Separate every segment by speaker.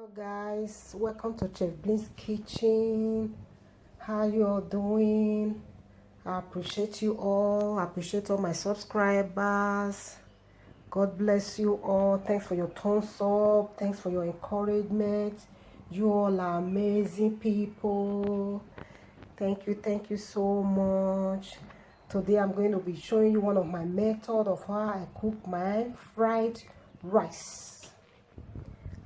Speaker 1: Hello guys, welcome to Chef Bling's kitchen. How you all doing? I appreciate you all. I appreciate all my subscribers. God bless you all. Thanks for your thumbs up. Thanks for your encouragement. You all are amazing people. Thank you so much. Today I'm going to be showing you one of my methods of how I cook my fried rice.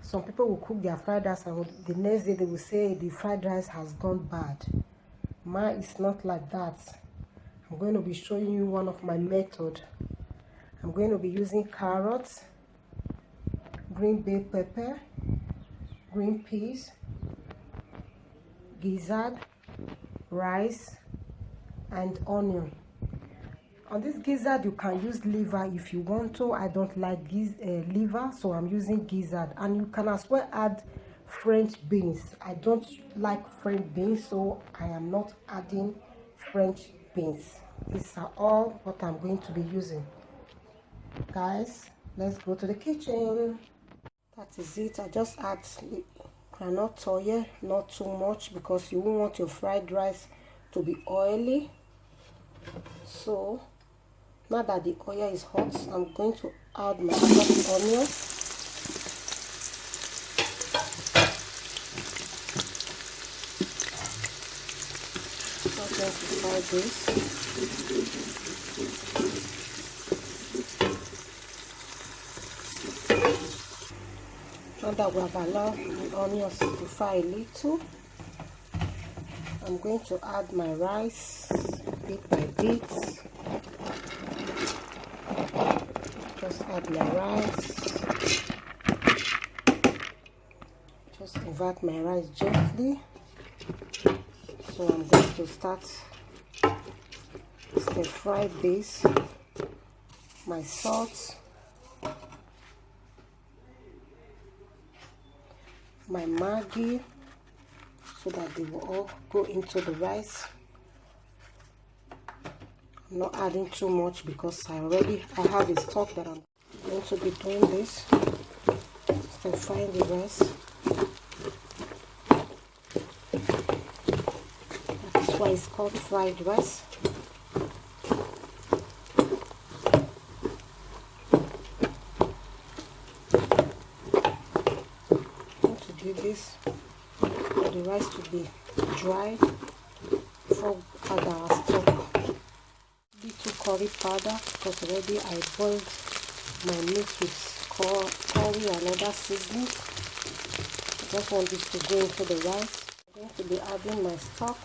Speaker 1: Some people will cook their fried rice and the next day they will say the fried rice has gone bad. Mine is not like that. I'm going to be showing you one of my methods. I'm going to be using carrots, green bell pepper, green peas, gizzard, rice, and onion. On this gizzard you can use liver if you want to. I don't like liver, so I'm using gizzard. And you can as well add French beans. I don't like French beans, so I am not adding French beans. These are all what I'm going to be using. Guys, let's go to the kitchen. That is it. I just add groundnut oil, not too much because you won't want your fried rice to be oily. So now that the oil is hot, I'm going to add my chopped onion. I'm going to fry this. Now that we have allowed the onions to fry a little, I'm going to add my rice bit by bit. Just add my rice. Just invert my rice gently. So I'm going to start stir fry this. My salt, my Maggi, so that they will all go into the rice. I'm not adding too much because I have a stock that I'm going to be doing this. Stir frying the rice. That's why it's called fried rice. I'm going to do this for the rice to be dry before we add our stock. Little curry powder because already I boiled my meat with curry and other seasoning. I just want this to go into the rice. I'm going to be adding my stock.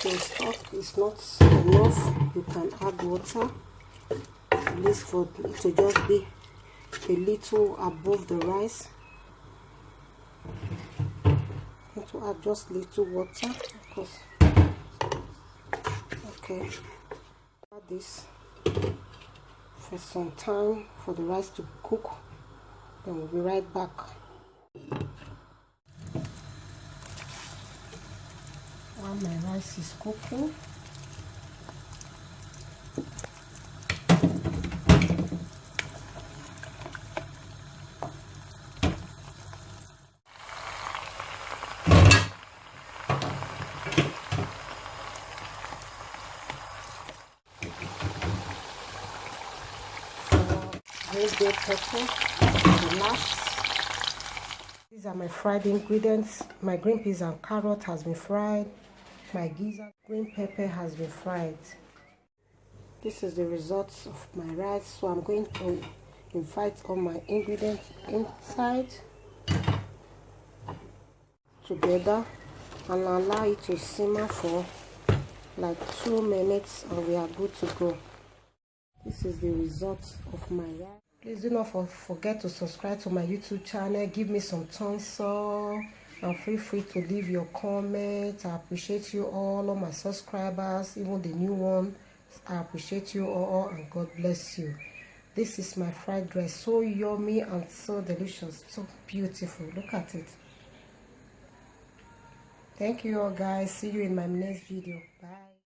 Speaker 1: The stock is not enough, you can add water, at least for it to just be a little above the rice. I'm going to add just little water because okay, add this for some time for the rice to cook, then we'll be right back. While my rice is cooking, green bell pepper, the last. These are my fried ingredients. My green peas and carrot has been fried. My gizzard green pepper has been fried. This is the results of my rice. So I'm going to invite all my ingredients inside together and allow it to simmer for like 2 minutes and we are good to go. This is the results of my rice. Please do not forget to subscribe to my YouTube channel. Give me some thumbs up. and feel free to leave your comments. I appreciate you all my subscribers, even the new one. I appreciate you all, and God bless you. This is my fried rice, so yummy and so delicious, so beautiful. Look at it. Thank you all guys. See you in my next video. Bye.